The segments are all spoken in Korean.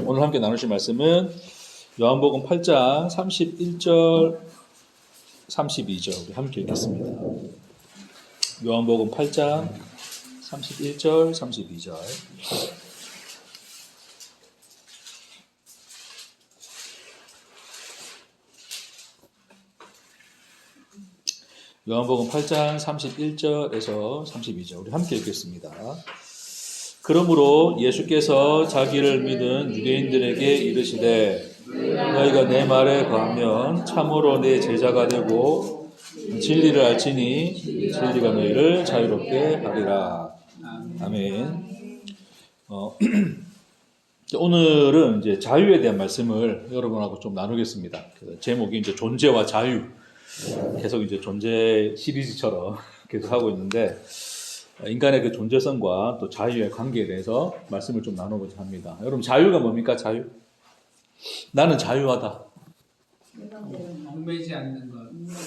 오늘 함께 나누실 말씀은 요한복음 8장 31절, 32절 우리 함께 읽겠습니다. 요한복음 8장 31절, 32절. 요한복음 8장 31절에서 32절 우리 함께 읽겠습니다. 그러므로 예수께서 자기를 믿은 유대인들에게 이르시되 너희가 내 말에 거하면 참으로 내 제자가 되고 진리를 알지니 진리가 너희를 자유롭게 하리라. 아멘. 오늘은 이제 자유에 대한 말씀을 여러분하고 좀 나누겠습니다. 제목이 이제 존재와 자유. 계속 이제 존재 시리즈처럼 계속 하고 있는데 인간의 그 존재성과 또 자유의 관계에 대해서 말씀을 좀 나눠보자 합니다. 여러분 자유가 뭡니까? 자유? 나는 자유하다. 얽매이지 않는 것.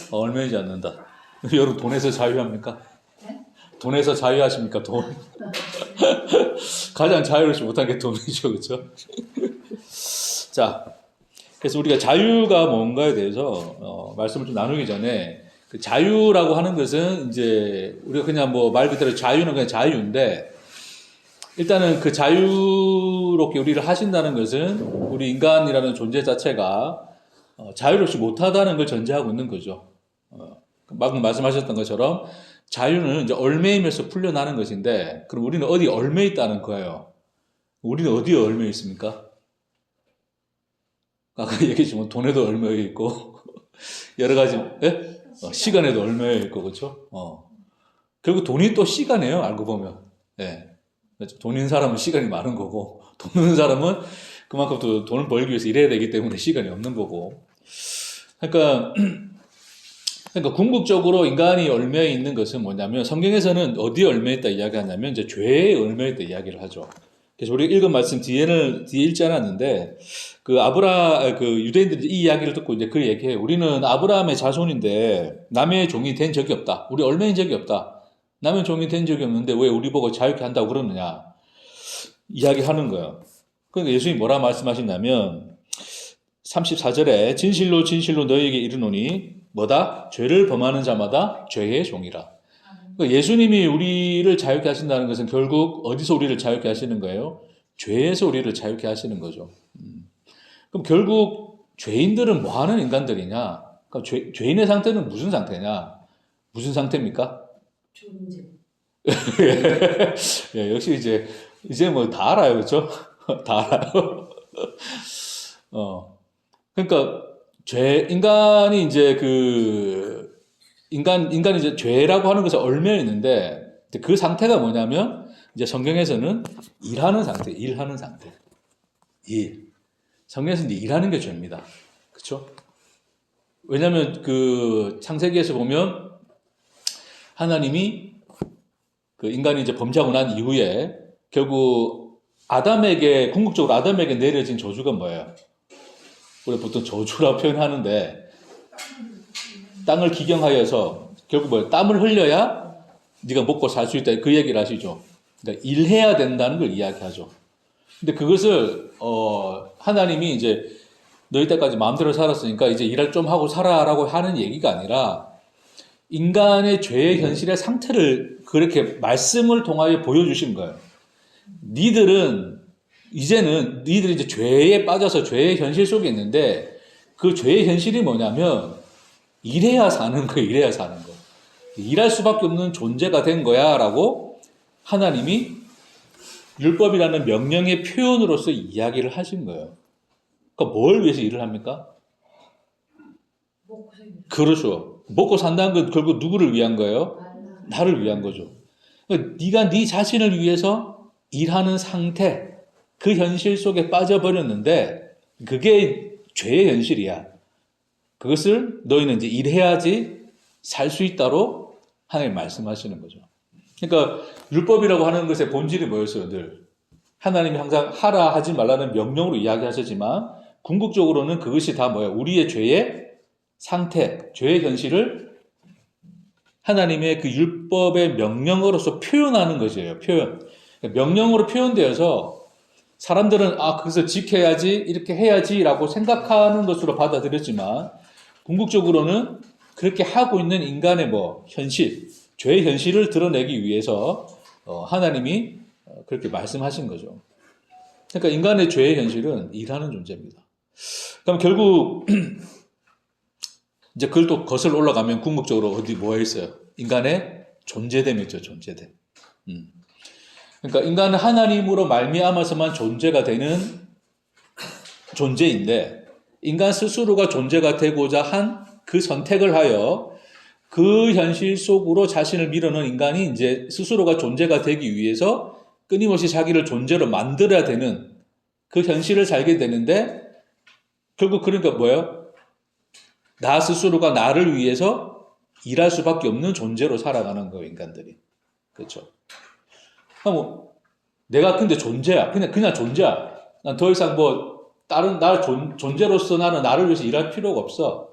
얽매이지 않는다. 여러분 돈에서 자유합니까? 네? 돈에서 자유하십니까? 돈. 가장 자유롭지 못한 게 돈이죠, 그렇죠? 자, 그래서 우리가 자유가 뭔가에 대해서 말씀을 좀 나누기 전에 그 자유라고 하는 것은 이제 우리가 그냥 뭐 말 그대로 자유는 그냥 자유인데 일단은 그 자유롭게 우리를 하신다는 것은 우리 인간이라는 존재 자체가 자유롭지 못하다는 걸 전제하고 있는 거죠. 방금 말씀하셨던 것처럼 자유는 이제 얽매이면서 풀려나는 것인데 그럼 우리는 어디 얽매 있다는 거예요. 우리는 어디에 얽매 있습니까? 아까 얘기했지만 돈에도 얽매여 있고 여러 가지 예? 시간에도 얽매여 있고 그렇죠? 결국 돈이 또 시간이에요. 알고 보면 예. 돈인 사람은 시간이 많은 거고 돈 없는 사람은 그만큼 또 돈을 벌기 위해서 일해야 되기 때문에 시간이 없는 거고 그러니까 궁극적으로 인간이 얽매여 있는 것은 뭐냐면 성경에서는 어디에 얽매여 있다 이야기하냐면 이제 죄에 얽매여 있다 이야기를 하죠. 그래서 우리가 읽은 말씀 뒤에 읽지 않았는데 그 유대인들이 이 이야기를 듣고 이제 그 얘기해. 우리는 아브라함의 자손인데 남의 종이 된 적이 없다. 우리 얽매인 적이 없다. 남의 종이 된 적이 없는데 왜 우리 보고 자유케 한다고 그러느냐. 이야기하는 거예요. 그러니까 예수님이 뭐라 말씀하셨냐면 34절에 진실로 진실로 너희에게 이르노니 뭐다? 죄를 범하는 자마다 죄의 종이라. 그러니까 예수님이 우리를 자유케 하신다는 것은 결국 어디서 우리를 자유케 하시는 거예요? 죄에서 우리를 자유케 하시는 거죠. 그럼 결국 죄인들은 뭐 하는 인간들이냐? 그러니까 죄인의 상태는 무슨 상태냐? 무슨 상태입니까? 존재. 예, 역시 이제 뭐 다 알아요, 그렇죠? 다 알아요. 그러니까 인간이 이제 인간이 이제 죄라고 하는 것에 얽매여 있는데 그 상태가 뭐냐면 이제 성경에서는 일하는 상태. 성경에서는 이제 일하는 게 죄입니다. 그렇죠? 왜냐하면 그 창세기에서 보면 하나님이 그 인간이 이제 범죄하고 난 이후에 결국 궁극적으로 아담에게 내려진 저주가 뭐예요? 우리 보통 저주라 표현하는데 땅을 기경하여서 결국 뭐예요? 땀을 흘려야 네가 먹고 살 수 있다. 그 얘기를 하시죠. 그러니까 일해야 된다는 걸 이야기하죠. 근데 그것을 하나님이 이제 너희 때까지 마음대로 살았으니까 이제 일을 좀 하고 살아라고 하는 얘기가 아니라 인간의 죄의 현실의 상태를 그렇게 말씀을 통하여 보여주신 거예요. 니들이 이제 죄에 빠져서 죄의 현실 속에 있는데 그 죄의 현실이 뭐냐면 일해야 사는 거예요. 일해야 사는 거. 일할 수밖에 없는 존재가 된 거야 라고 하나님이 율법이라는 명령의 표현으로서 이야기를 하신 거예요. 그러니까 뭘 위해서 일을 합니까? 먹고 살기. 그렇죠. 먹고 산다는 건 결국 누구를 위한 거예요? 나를 위한 거죠. 그러니까 네가 네 자신을 위해서 일하는 상태, 그 현실 속에 빠져버렸는데 그게 죄의 현실이야. 그것을 너희는 이제 일해야지 살 수 있다로 하나님 말씀하시는 거죠. 그러니까 율법이라고 하는 것의 본질이 뭐였어요? 늘 하나님이 항상 하라 하지 말라는 명령으로 이야기하셨지만 궁극적으로는 그것이 다 뭐예요? 우리의 죄의 상태, 죄의 현실을 하나님의 그 율법의 명령으로서 표현하는 것이에요. 표현. 명령으로 표현되어서 사람들은 그것을 지켜야지, 이렇게 해야지라고 생각하는 것으로 받아들였지만 궁극적으로는 그렇게 하고 있는 인간의 현실, 죄의 현실을 드러내기 위해서 하나님이 그렇게 말씀하신 거죠. 그러니까 인간의 죄의 현실은 일하는 존재입니다. 그럼 결국 이제 그걸 또 거슬러 올라가면 궁극적으로 어디 뭐가 있어요? 인간의 존재됨이 있죠. 존재됨. 그러니까 인간은 하나님으로 말미암아서만 존재가 되는 존재인데 인간 스스로가 존재가 되고자 한 그 선택을 하여 그 현실 속으로 자신을 밀어넣은 인간이 이제 스스로가 존재가 되기 위해서 끊임없이 자기를 존재로 만들어야 되는 그 현실을 살게 되는데 결국 그러니까 뭐예요? 나 스스로가 나를 위해서 일할 수밖에 없는 존재로 살아가는 거예요, 인간들이. 그렇죠? 내가 근데 존재야. 그냥 존재야. 난 더 이상 다른 존재로서 나는 나를 위해서 일할 필요가 없어.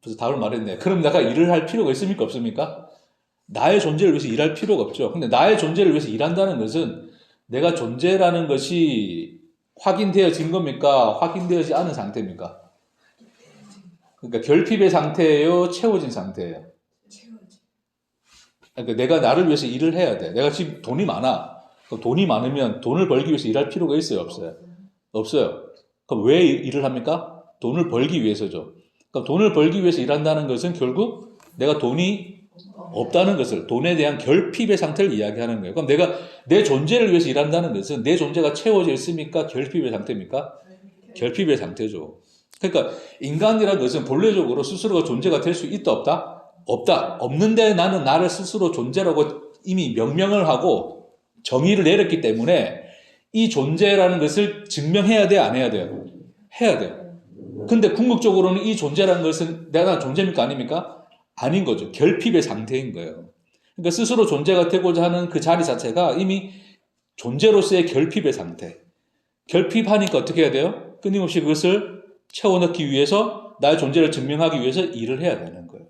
그래서 답을 말했네. 그럼 내가 일을 할 필요가 있습니까? 없습니까? 나의 존재를 위해서 일할 필요가 없죠. 근데 나의 존재를 위해서 일한다는 것은 내가 존재라는 것이 확인되어진 겁니까? 확인되어지지 않은 상태입니까? 그러니까 결핍의 상태예요? 채워진 상태예요? 그러니까 내가 나를 위해서 일을 해야 돼. 내가 지금 돈이 많아. 그럼 돈이 많으면 돈을 벌기 위해서 일할 필요가 있어요? 없어요? 없어요. 그럼 왜 일을 합니까? 돈을 벌기 위해서죠. 그럼 돈을 벌기 위해서 일한다는 것은 결국 내가 돈이 없다는 것을, 돈에 대한 결핍의 상태를 이야기하는 거예요. 그럼 내가 내 존재를 위해서 일한다는 것은 내 존재가 채워져 있습니까? 결핍의 상태입니까? 결핍의 상태죠. 그러니까 인간이라는 것은 본래적으로 스스로가 존재가 될 수 있다 없다? 없다. 없는데 나는 나를 스스로 존재라고 이미 명명을 하고 정의를 내렸기 때문에 이 존재라는 것을 증명해야 돼, 안 해야 돼요? 해야 돼요. 근데 궁극적으로는 이 존재라는 것은 내가 존재입니까? 아닙니까? 아닌 거죠. 결핍의 상태인 거예요. 그러니까 스스로 존재가 되고자 하는 그 자리 자체가 이미 존재로서의 결핍의 상태. 결핍하니까 어떻게 해야 돼요? 끊임없이 그것을 채워넣기 위해서 나의 존재를 증명하기 위해서 일을 해야 되는 거예요.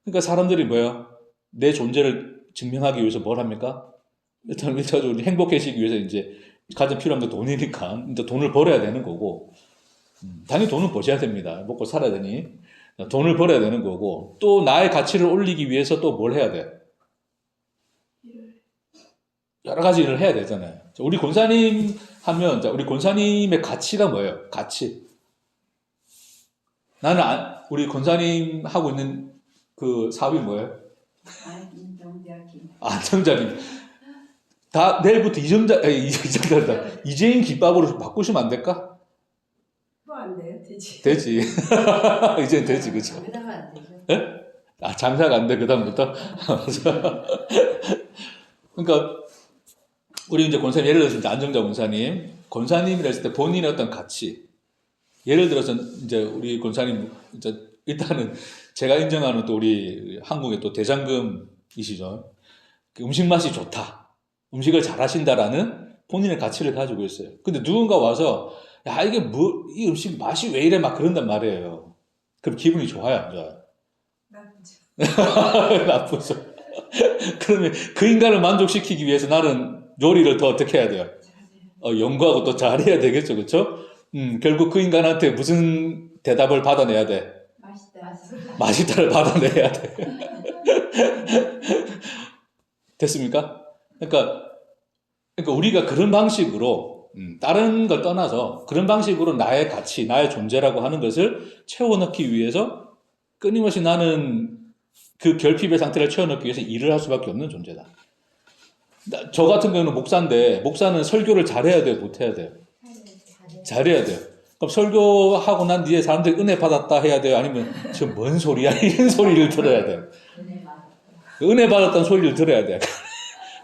그러니까 사람들이 뭐예요? 내 존재를 증명하기 위해서 뭘 합니까? 일차적으로 행복해지기 위해서 이제 가장 필요한 게 돈이니까 이제 돈을 벌어야 되는 거고 당연히 돈은 버셔야 됩니다. 먹고 살아야 되니 돈을 벌어야 되는 거고 또 나의 가치를 올리기 위해서 또 뭘 해야 돼? 여러 가지 일을 해야 되잖아요. 우리 권사님 하면 우리 권사님의 가치가 뭐예요? 가치. 나는 우리 권사님 하고 있는 그 사업이 뭐예요? 안정자김. 다 내일부터 이재인 김밥으로 바꾸시면 안 될까? 안 돼요? 되지. 되지. 이제는 되지, 그쵸? 장사가 안 되죠. 예? 장사가 안 돼, 그다음부터? 그러니까, 우리 이제 권사님, 예를 들어서 이제 안정자 권사님이라 했을 때 본인의 어떤 가치. 예를 들어서 이제 우리 권사님, 이제 일단은 제가 인정하는 또 우리 한국의 또 대장금이시죠. 음식 맛이 좋다. 음식을 잘 하신다라는 본인의 가치를 가지고 있어요. 근데 누군가 와서 야, 이 음식 맛이 왜 이래? 막 그런단 말이에요. 그럼 기분이 좋아요, 안 좋아요? 나쁘죠. 나쁘죠. 그러면 그 인간을 만족시키기 위해서 나는 요리를 더 어떻게 해야 돼요? 연구하고 또 잘해야 되겠죠, 그쵸? 결국 그 인간한테 무슨 대답을 받아내야 돼? 맛있다를 받아내야 돼. 됐습니까? 그러니까 우리가 그런 방식으로 다른 걸 떠나서 그런 방식으로 나의 가치, 나의 존재라고 하는 것을 채워넣기 위해서 끊임없이 나는 그 결핍의 상태를 채워넣기 위해서 일을 할 수밖에 없는 존재다. 저 같은 경우는 목사인데 목사는 설교를 잘해야 돼요? 못해야 돼요? 잘해야 돼요. 그럼 설교하고 난 뒤에 사람들이 은혜 받았다 해야 돼요? 아니면 저 뭔 소리야? 이런 소리를 들어야 돼요. 은혜 받았다는 소리를 들어야 돼요.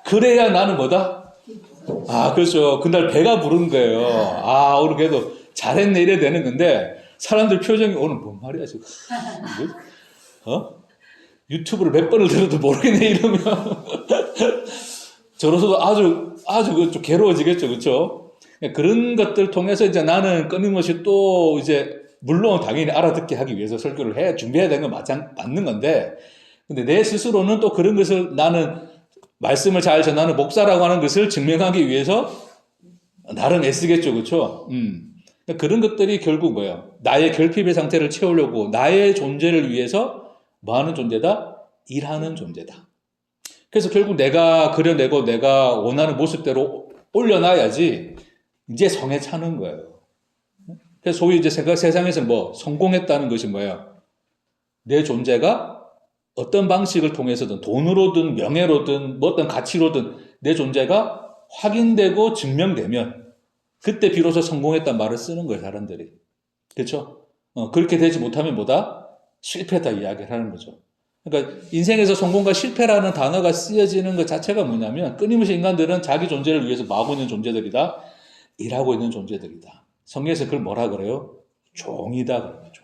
그래야 나는 뭐다? 그렇죠. 그날 배가 부른 거예요. 오늘 그래도 잘했네 이래야 되는 건데 사람들 표정이 오늘 뭔 말이야 지금? 유튜브를 몇 번을 들어도 모르겠네 이러면 저로서도 아주 좀 괴로워지겠죠, 그렇죠? 그런 것들 통해서 이제 나는 끊임없이 또 이제 물론 당연히 알아듣게 하기 위해서 설교를 준비해야 되는 건 맞는 건데, 근데 내 스스로는 또 그런 것을 나는 말씀을 잘 전하는 목사라고 하는 것을 증명하기 위해서 나름 애쓰겠죠, 그렇죠? 그런 것들이 결국 뭐예요? 나의 결핍의 상태를 채우려고 나의 존재를 위해서 뭐 하는 존재다? 일하는 존재다. 그래서 결국 내가 그려내고 내가 원하는 모습대로 올려놔야지 이제 성에 차는 거예요. 그래서 소위 이제 세상에서 뭐 성공했다는 것이 뭐예요? 내 존재가 어떤 방식을 통해서든 돈으로든 명예로든 뭐 어떤 가치로든 내 존재가 확인되고 증명되면 그때 비로소 성공했단 말을 쓰는 거예요, 사람들이. 그렇죠? 그렇게 되지 못하면 뭐다? 실패다 이야기를 하는 거죠. 그러니까 인생에서 성공과 실패라는 단어가 쓰여지는 것 자체가 뭐냐면 끊임없이 인간들은 자기 존재를 위해서 뭐 하고 있는 존재들이다? 일하고 있는 존재들이다. 성경에서 그걸 뭐라 그래요? 종이다 그런 거죠.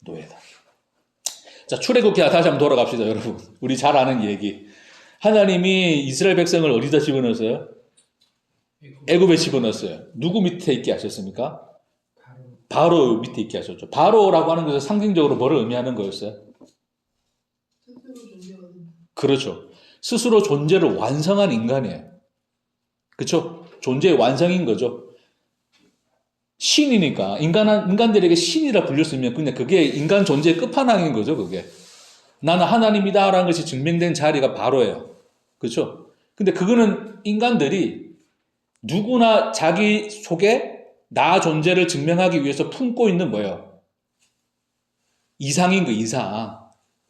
노예다. 자, 출애굽기 다시 한번 돌아갑시다, 여러분. 우리 잘 아는 얘기. 하나님이 이스라엘 백성을 어디다 집어넣었어요? 애굽에 집어넣었어요. 누구 밑에 있게 하셨습니까? 바로 밑에 있게 하셨죠. 바로라고 하는 것은 상징적으로 뭐를 의미하는 거였어요? 그렇죠. 스스로 존재를 완성한 인간이에요. 그렇죠? 존재의 완성인 거죠. 신이니까 인간들에게 신이라 불렸으면 그냥 그게 인간 존재의 끝판왕인 거죠. 그게 나는 하나님이다라는 것이 증명된 자리가 바로예요. 그렇죠? 근데 그거는 인간들이 누구나 자기 속에 나 존재를 증명하기 위해서 품고 있는 뭐예요? 이상인 거 이상.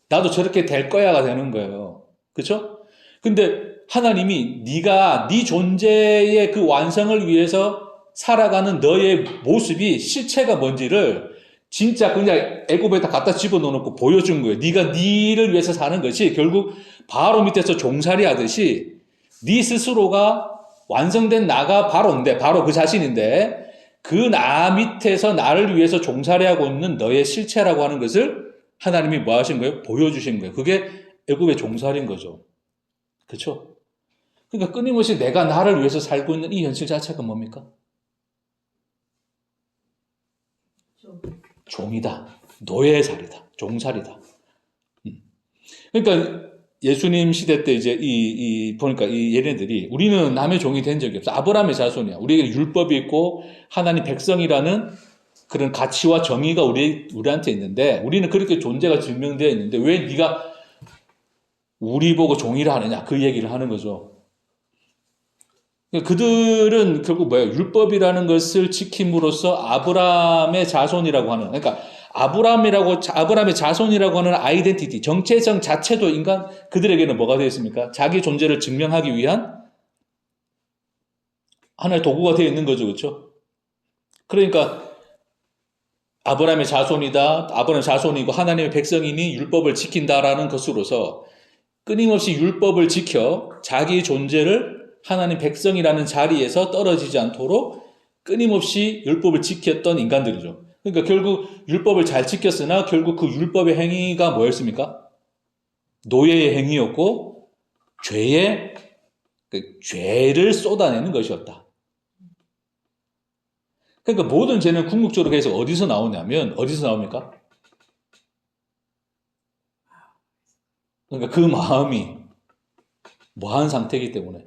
나도 저렇게 될 거야가 되는 거예요. 그렇죠? 근데 하나님이 네가 네 존재의 그 완성을 위해서 살아가는 너의 모습이 실체가 뭔지를 진짜 그냥 애굽에다 갖다 집어넣어놓고 보여준 거예요. 네가 네를 위해서 사는 것이 결국 바로 밑에서 종살이 하듯이 네 스스로가 완성된 나가 바로인데 바로 그 자신인데 그 나 밑에서 나를 위해서 종살이하고 있는 너의 실체라고 하는 것을 하나님이 뭐 하신 거예요? 보여주신 거예요. 그게 애굽의 종살인 거죠. 그렇죠? 그러니까 끊임없이 내가 나를 위해서 살고 있는 이 현실 자체가 뭡니까? 종이다. 노예의 살이다. 종살이다. 그러니까 예수님 시대 때 이제 보니까 이 얘네들이 우리는 남의 종이 된 적이 없어. 아브라함의 자손이야. 우리에게 율법이 있고 하나님 백성이라는 그런 가치와 정의가 우리한테 있는데 우리는 그렇게 존재가 증명되어 있는데 왜 네가 우리 보고 종이라 하느냐 그 얘기를 하는 거죠. 그들은 결국 뭐예요? 율법이라는 것을 지킴으로써 아브라함의 자손이라고 하는 그러니까 아브라함의 자손이라고 하는 아이덴티티 정체성 자체도 인간 그들에게는 뭐가 되어 있습니까? 자기 존재를 증명하기 위한 하나의 도구가 되어 있는 거죠, 그렇죠? 그러니까 아브라함의 자손이다, 아브라함의 자손이고 하나님의 백성이니 율법을 지킨다라는 것으로서 끊임없이 율법을 지켜 자기 존재를 하나님 백성이라는 자리에서 떨어지지 않도록 끊임없이 율법을 지켰던 인간들이죠. 그러니까 결국 율법을 잘 지켰으나 결국 그 율법의 행위가 뭐였습니까? 노예의 행위였고 죄를 쏟아내는 것이었다. 그러니까 모든 죄는 궁극적으로 해서 어디서 나오냐면 어디서 나옵니까? 그러니까 그 마음이 뭐한 상태이기 때문에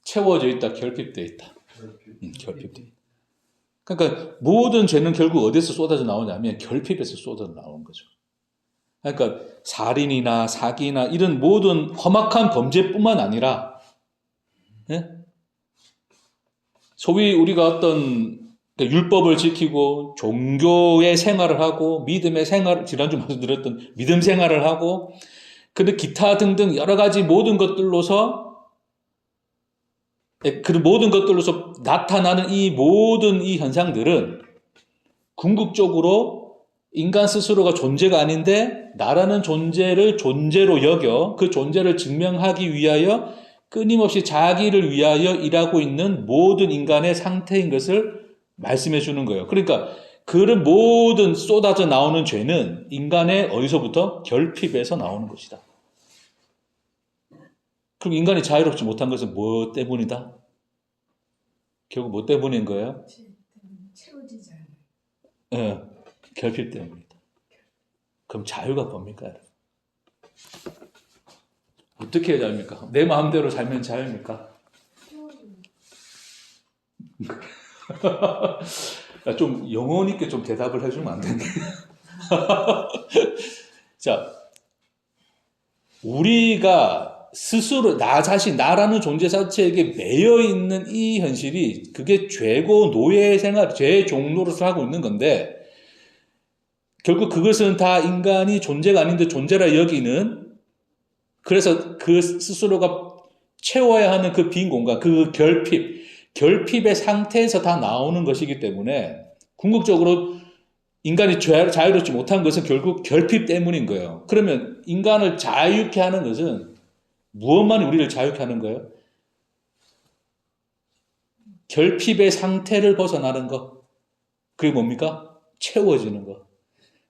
채워져 있다, 결핍되어 있다. 결핍되어 있다. 그러니까 모든 죄는 결국 어디서 쏟아져 나오냐면 결핍에서 쏟아져 나오는 거죠. 그러니까 살인이나 사기나 이런 모든 험악한 범죄뿐만 아니라 예? 소위 우리가 어떤 율법을 지키고 종교의 생활을 하고 믿음의 생활, 지난주 말씀드렸던 믿음 생활을 하고 근데 기타 등등 여러 가지 모든 것들로서 그 모든 것들로서 나타나는 이 모든 이 현상들은 궁극적으로 인간 스스로가 존재가 아닌데 나라는 존재를 존재로 여겨 그 존재를 증명하기 위하여 끊임없이 자기를 위하여 일하고 있는 모든 인간의 상태인 것을 말씀해 주는 거예요. 그러니까 그런 모든 쏟아져 나오는 죄는 인간의 어디서부터? 결핍에서 나오는 것이다. 그럼 인간이 자유롭지 못한 것은 뭐 때문이다? 결국 뭐 때문인 거예요? 채워지지 않아요. 예, 결핍 때문이다. 그럼 자유가 뭡니까? 어떻게 해야 자유입니까? 내 마음대로 살면 자유입니까? 좀 영혼 있게 좀 대답을 해주면 안 되니? 자, 우리가 스스로 나 자신, 나라는 존재 자체에게 매여 있는 이 현실이 그게 죄고 노예 생활, 죄의 종로로서 하고 있는 건데 결국 그것은 다 인간이 존재가 아닌데 존재라 여기는 그래서 그 스스로가 채워야 하는 그 빈 공간, 그 결핍의 상태에서 다 나오는 것이기 때문에 궁극적으로 인간이 자유롭지 못한 것은 결국 결핍 때문인 거예요. 그러면 인간을 자유케 하는 것은 무엇만이 우리를 자유케 하는 거예요? 결핍의 상태를 벗어나는 것. 그게 뭡니까? 채워지는 것.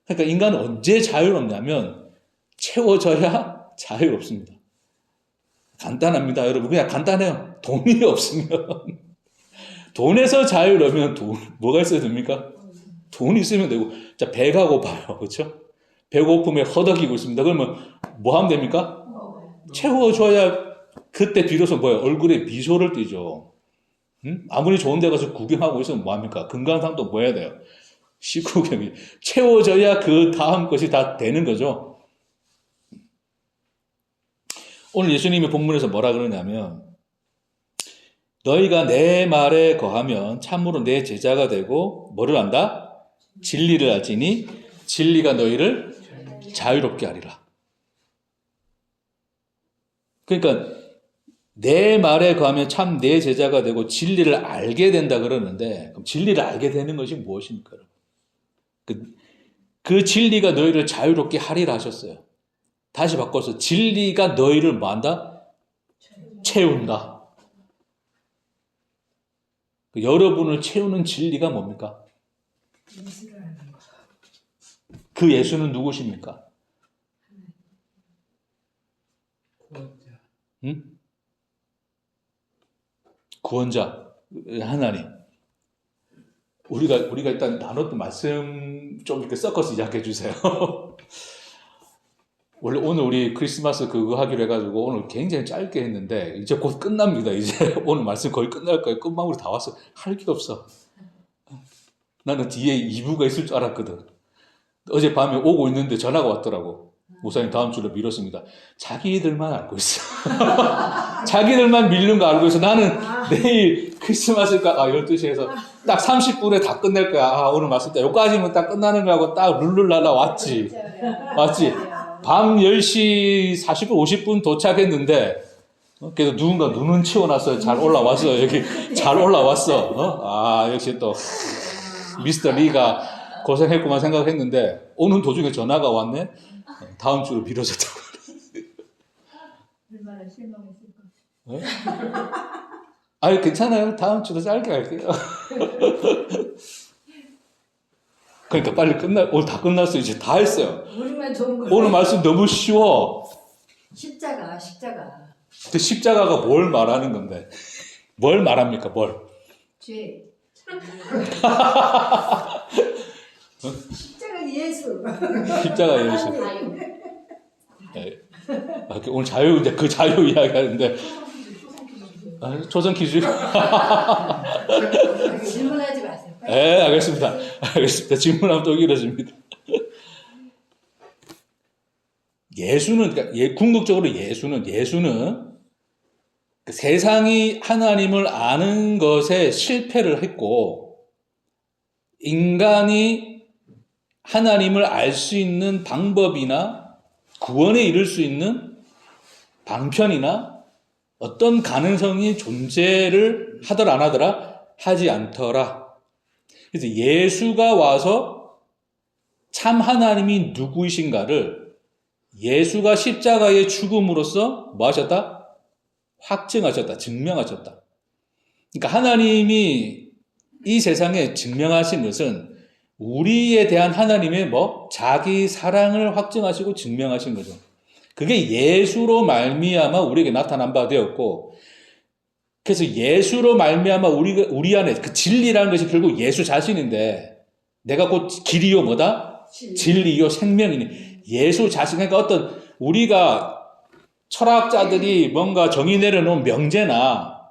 그러니까 인간은 언제 자유롭냐면 채워져야 자유롭습니다. 간단합니다, 여러분. 그냥 간단해요. 돈이 없으면. 돈에서 자유로우면 뭐가 있어야 됩니까? 돈이 있으면 되고. 자, 배가 고파요. 그렇죠? 배고픔에 허덕이고 있습니다. 그러면 뭐 하면 됩니까? 채워줘야 그때 비로소 뭐예요? 얼굴에 미소를 띠죠. 응? 아무리 좋은 데 가서 구경하고 있으면 뭐합니까? 건강상도 뭐 해야 돼요? 식후경이. 채워져야 그 다음 것이 다 되는 거죠. 오늘 예수님이 본문에서 뭐라 그러냐면 너희가 내 말에 거하면 참으로 내 제자가 되고 뭐를 안다? 진리를 알지니 진리가 너희를 자유롭게 하리라. 그러니까 내 말에 거하면 참 내 제자가 되고 진리를 알게 된다 그러는데 그럼 진리를 알게 되는 것이 무엇입니까? 그 진리가 너희를 자유롭게 하리라 하셨어요. 다시 바꿔서 진리가 너희를 뭐한다? 채운다. 여러분을 채우는 진리가 뭡니까? 그 예수는 누구십니까? 응? 구원자 하나님. 우리가 일단 나눴던 말씀 좀 이렇게 섞어서 이야기해 주세요. 원래 오늘 우리 크리스마스 그거 하기로 해가지고 오늘 굉장히 짧게 했는데 이제 곧 끝납니다. 이제 오늘 말씀 거의 끝날 거예요. 끝마무리 다 왔어. 할 게 없어. 나는 뒤에 2부가 있을 줄 알았거든. 어젯밤에 오고 있는데 전화가 왔더라고. 목사님 다음 주로 미뤘습니다. 자기들만 알고 있어. 자기들만 밀는 거 알고 있어. 나는 내일 크리스마스가 12시에서 딱 30분에 다 끝낼 거야. 오늘 말씀 때 여기까지면 딱 끝나는 거하고 딱 룰루랄라 왔지. 밤 10시 40분, 50분 도착했는데 그래서 누군가 눈은 치워놨어요. 잘 올라왔어. 여기 잘 올라왔어. 역시 또 미스터 리가 고생했구만 생각했는데 오는 도중에 전화가 왔네. 다음 주로 미뤄졌다고. 얼마나 실망했을까. 네? 아니 괜찮아요. 다음 주로 짧게 할게요. 그러니까 빨리 오늘 다 끝났어. 이제 다 했어요. 우리만 좋은 거. 오늘 말씀 너무 쉬워. 십자가. 근데 십자가가 뭘 말하는 건데? 뭘 말합니까? 뭘? 죄. 십자가 예수. 십자가 예수. 네. 오늘 자유 이제 그 자유 이야기하는데 초성키즈. 질문하지 마세요. 네, 알겠습니다. 질문하면 또 길어집니다. 예수는 그러니까 궁극적으로 예수는 세상이 하나님을 아는 것에 실패를 했고 인간이 하나님을 알 수 있는 방법이나 구원에 이를 수 있는 방편이나 어떤 가능성이 존재를 하더라 안 하더라 하지 않더라. 그래서 예수가 와서 참 하나님이 누구이신가를 예수가 십자가의 죽음으로써 뭐 하셨다? 확증하셨다. 증명하셨다. 그러니까 하나님이 이 세상에 증명하신 것은 우리에 대한 하나님의 자기 사랑을 확증하시고 증명하신 거죠. 그게 예수로 말미암아 우리에게 나타난 바 되었고, 그래서 예수로 말미암아 우리 안에 그 진리라는 것이 결국 예수 자신인데, 내가 곧 길이요 뭐다? 진리요 생명이니. 예수 자신, 그러니까 우리가 철학자들이 뭔가 정의 내려놓은 명제나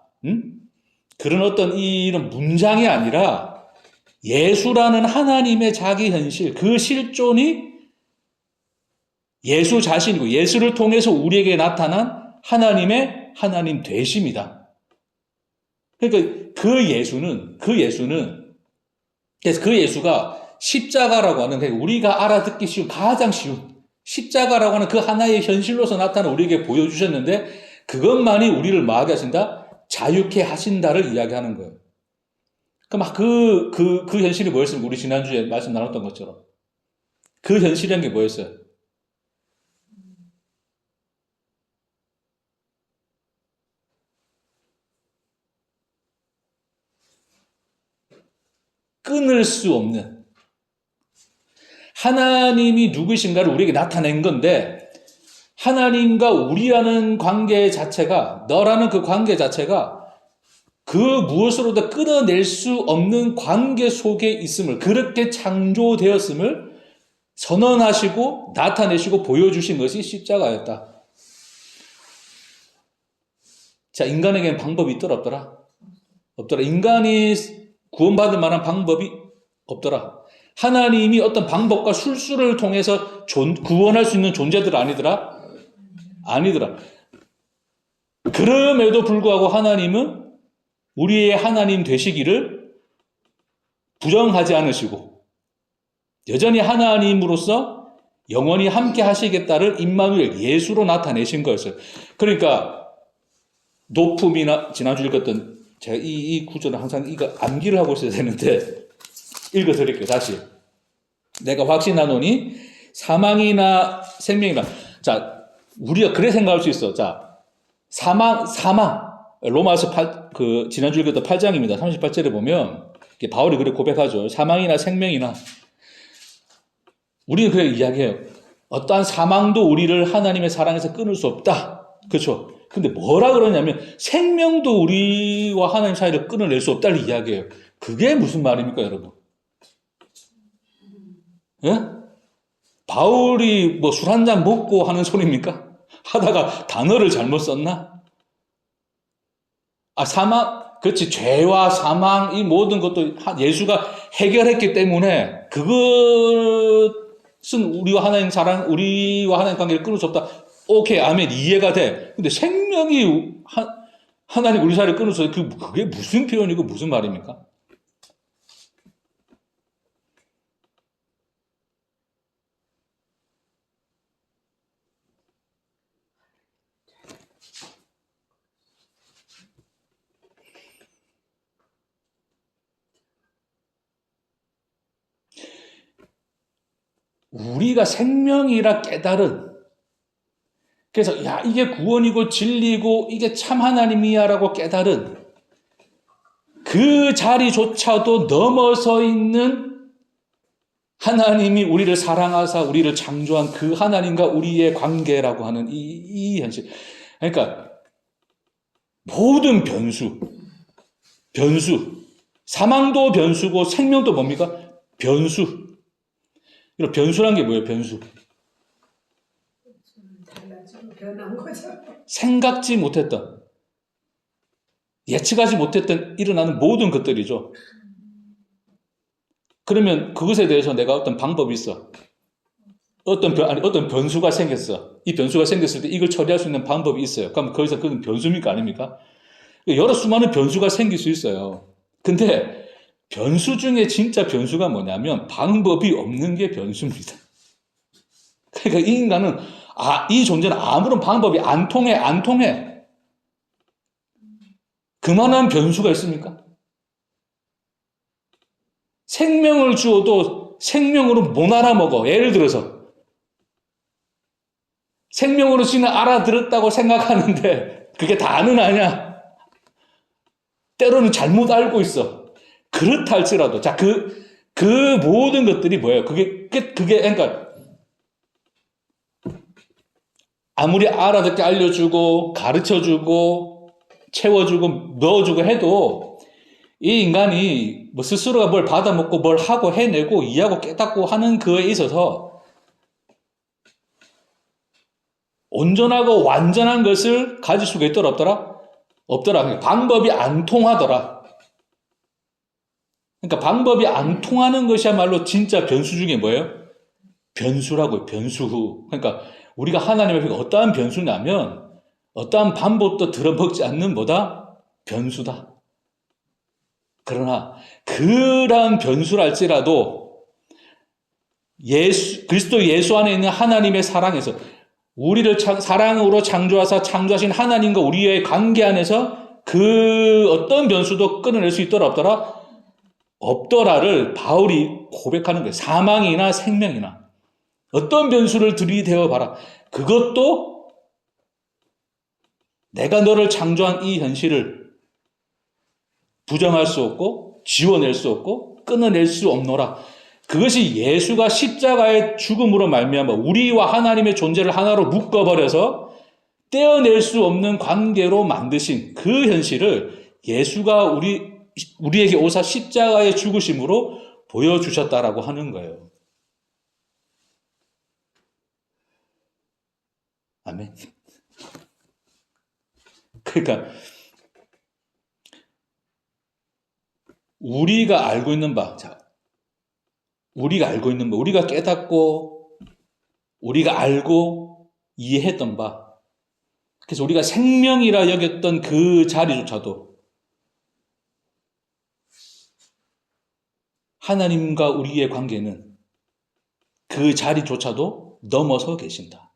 그런 어떤 이런 문장이 아니라 예수라는 하나님의 자기 현실, 그 실존이 예수 자신이고 예수를 통해서 우리에게 나타난 하나님의 하나님 되심이다. 그러니까 그 예수는 그래서 그 예수가 십자가라고 하는 그러니까 우리가 알아듣기 쉬운 가장 쉬운 십자가라고 하는 그 하나의 현실로서 나타나 우리에게 보여주셨는데 그것만이 우리를 뭐하게 하신다? 자유케 하신다를 이야기하는 거예요. 그러니까 그 현실이 뭐였습니까? 우리 지난주에 말씀 나눴던 것처럼. 그 현실이란 게 뭐였어요? 끊을 수 없는 하나님이 누구신가를 우리에게 나타낸 건데 하나님과 우리라는 관계 자체가 너라는 그 관계 자체가 그 무엇으로도 끊어낼 수 없는 관계 속에 있음을 그렇게 창조되었음을 선언하시고 나타내시고 보여주신 것이 십자가였다. 자, 인간에게는 방법이 있더라 없더라? 없더라. 인간이 구원받을 만한 방법이 없더라. 하나님이 어떤 방법과 술수를 통해서 구원할 수 있는 존재들 아니더라? 아니더라. 그럼에도 불구하고 하나님은 우리의 하나님 되시기를 부정하지 않으시고 여전히 하나님으로서 영원히 함께 하시겠다를 임마누엘 예수로 나타내신 거였어요. 그러니까 높음이나 지난주 읽었던 제가 이 구절은 항상 이거 암기를 하고 있어야 되는데 읽어드릴게요. 다시. 내가 확신하노니 사망이나 생명이나 자 우리가 그래 생각할 수 있어. 자 사망 로마서 지난주 읽었던 8장입니다. 38절에 보면 바울이 그렇게 고백하죠. 사망이나 생명이나 우리는 그렇게 이야기해요. 어떠한 사망도 우리를 하나님의 사랑에서 끊을 수 없다. 그렇죠? 근데 뭐라 그러냐면 생명도 우리와 하나님 사이를 끊어낼 수 없다를 이야기해요. 그게 무슨 말입니까, 여러분? 예? 바울이 뭐 술 한 잔 먹고 하는 소리입니까? 하다가 단어를 잘못 썼나? 그렇지. 죄와 사망, 이 모든 것도 예수가 해결했기 때문에 그것은 우리와 하나님 관계를 끊을 수 없다. 오케이, 아멘. 이해가 돼. 근데 생명이 하나님 우리 사이를 끊을 수 없다. 그게 무슨 표현이고 무슨 말입니까? 우리가 생명이라 깨달은 그래서 이게 구원이고 진리고 이게 참 하나님이야라고 깨달은 그 자리조차도 넘어서 있는 하나님이 우리를 사랑하사 우리를 창조한 그 하나님과 우리의 관계라고 하는 이 현실. 그러니까 모든 변수, 사망도 변수고 생명도 뭡니까? 변수. 이런 변수란 게 뭐예요? 변수. 변한 거죠. 생각지 못했던, 예측하지 못했던 일어나는 모든 것들이죠. 그러면 그것에 대해서 내가 어떤 방법이 있어. 어떤 변수가 생겼어. 이 변수가 생겼을 때 이걸 처리할 수 있는 방법이 있어요. 그럼 거기서 그건 변수입니까? 아닙니까? 여러 수많은 변수가 생길 수 있어요. 근데 변수 중에 진짜 변수가 뭐냐면 방법이 없는 게 변수입니다. 그러니까 이 인간은 이 존재는 아무런 방법이 안 통해. 그만한 변수가 있습니까? 생명을 주어도 생명으로 못 알아먹어. 예를 들어서 생명으로 지는 알아들었다고 생각하는데 그게 다는 아니야. 때로는 잘못 알고 있어. 그렇다 할지라도 자, 그 모든 것들이 뭐예요? 그게 그러니까 아무리 알아듣게 알려주고 가르쳐주고 채워주고 넣어주고 해도 이 인간이 뭐 스스로가 뭘 받아먹고 뭘 하고 해내고 이해하고 깨닫고 하는 그에 있어서 온전하고 완전한 것을 가질 수가 있더라 없더라? 없더라. 그러니까 방법이 안 통하더라. 그러니까 방법이 안 통하는 것이야말로 진짜 변수 중에 뭐예요? 변수라고요. 변수. 그러니까 우리가 하나님 앞에 어떠한 변수냐면 어떠한 방법도 들어먹지 않는 뭐다? 변수다. 그러나 그러한 변수랄지라도 그리스도 예수 안에 있는 하나님의 사랑에서 우리를 사랑으로 창조하사 창조하신 하나님과 우리의 관계 안에서 그 어떤 변수도 끊어낼 수 있더라 없더라? 없더라를 바울이 고백하는 거예요. 사망이나 생명이나 어떤 변수를 들이대어 봐라. 그것도 내가 너를 창조한 이 현실을 부정할 수 없고 지워낼 수 없고 끊어낼 수 없노라. 그것이 예수가 십자가의 죽음으로 말미암아 우리와 하나님의 존재를 하나로 묶어버려서 떼어낼 수 없는 관계로 만드신 그 현실을 예수가 우리에게 오사 십자가의 죽으심으로 보여주셨다라고 하는 거예요. 아멘. 그러니까 우리가 알고 있는 바, 우리가 깨닫고 우리가 알고 이해했던 바, 그래서 우리가 생명이라 여겼던 그 자리조차도 하나님과 우리의 관계는 그 자리조차도 넘어서 계신다.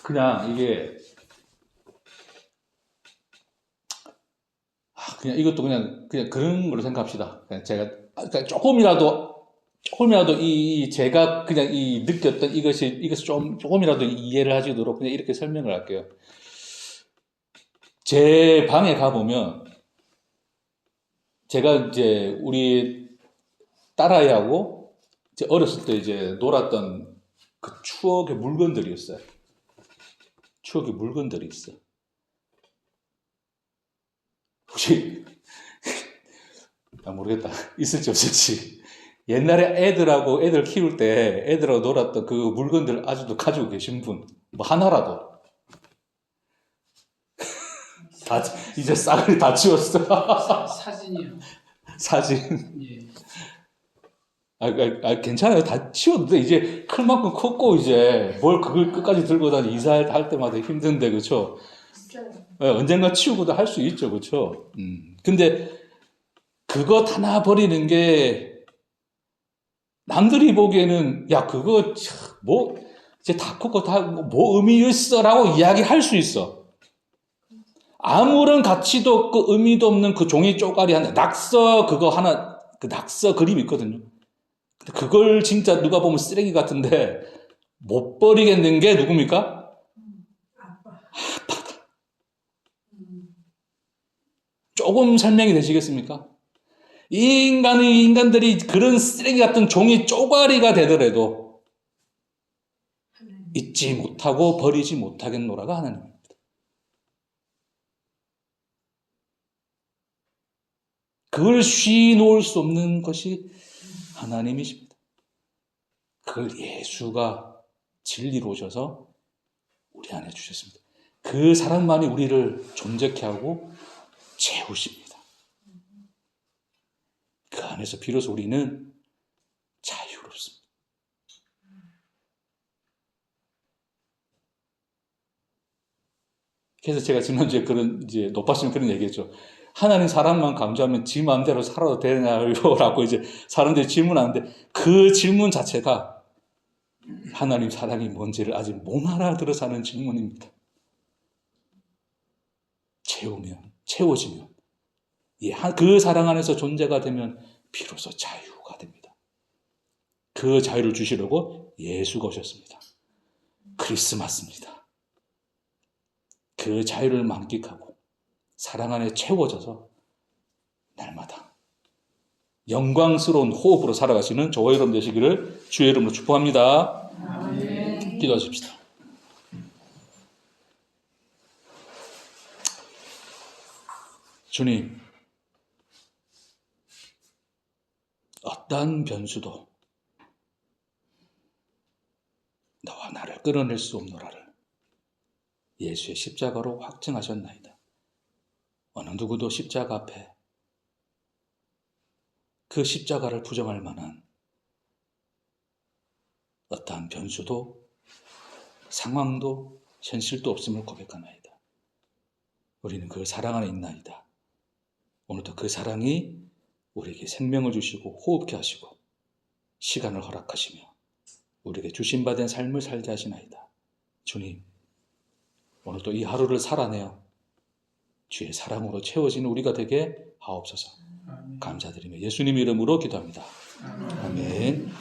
그냥 이게 그냥 이것도 그냥 그런 걸로 생각합시다. 그냥 제가 조금이라도 제가 그냥 느꼈던 이것을 조금이라도 이해를 하시도록 그냥 이렇게 설명을 할게요. 제 방에 가보면 제가 이제 우리 딸아이하고 이제 어렸을 때 이제 놀았던 그 추억의 물건들이 있어요. 추억의 물건들이 있어. 혹시 모르겠다. 있을지 없을지. 옛날에 애들 키울 때 애들하고 놀았던 그 물건들 아직도 가지고 계신 분, 뭐 하나라도. 다 이제 싸그리 다 치웠어. 사진이요. 사진. 예. 괜찮아요. 다 치워도 돼. 이제 클 만큼 컸고, 이제 뭘 그걸 끝까지 들고 다니 이사할 때마다 힘든데, 그쵸? 언젠가 치우고도 할 수 있죠, 그쵸? 근데 그거 하나 버리는 게 남들이 보기에는 야, 그거 뭐 이제 다 컸고 다 뭐 의미 있어라고 이야기할 수 있어. 아무런 가치도 없고 의미도 없는 그 종이 쪼가리 하나, 낙서 그거 하나, 그 낙서 그림이 있거든요. 그걸 진짜 누가 보면 쓰레기 같은데 못 버리겠는 게 누굽니까? 아빠다. 조금 설명이 되시겠습니까? 인간들이 그런 쓰레기 같은 종이 쪼가리가 되더라도 잊지 못하고 버리지 못하겠노라가 하나님입니다. 그걸 쉬 놓을 수 없는 것이 하나님이십니다. 그걸 예수가 진리로 오셔서 우리 안에 주셨습니다. 그 사랑만이 우리를 존재케 하고 채우십니다. 그 안에서 비로소 우리는 자유롭습니다. 그래서 제가 지난주에 이제 높아지면 그런 얘기했죠. 하나님 사랑만 강조하면 지 마음대로 살아도 되나요? 라고 이제 사람들이 질문하는데 그 질문 자체가 하나님 사랑이 뭔지를 아직 못 알아들어서 하는 질문입니다. 채워지면, 그 사랑 안에서 존재가 되면 비로소 자유가 됩니다. 그 자유를 주시려고 예수가 오셨습니다. 크리스마스입니다. 그 자유를 만끽하고 사랑 안에 채워져서 날마다 영광스러운 호흡으로 살아가시는 저와 여러분 되시기를 주의 이름으로 축복합니다. 아멘. 기도하십시다. 주님, 어떠한 변수도 너와 나를 끌어낼 수 없노라를 예수의 십자가로 확증하셨나이다. 어느 누구도 십자가 앞에 그 십자가를 부정할 만한 어떠한 변수도 상황도 현실도 없음을 고백하나이다. 우리는 그 사랑 안에 있나이다. 오늘도 그 사랑이 우리에게 생명을 주시고 호흡케 하시고 시간을 허락하시며 우리에게 주신받은 삶을 살게 하시나이다. 주님, 오늘도 이 하루를 살아내어 주의 사랑으로 채워지는 우리가 되게 하옵소서. 아멘. 감사드리며 예수님 이름으로 기도합니다. 아멘. 아멘.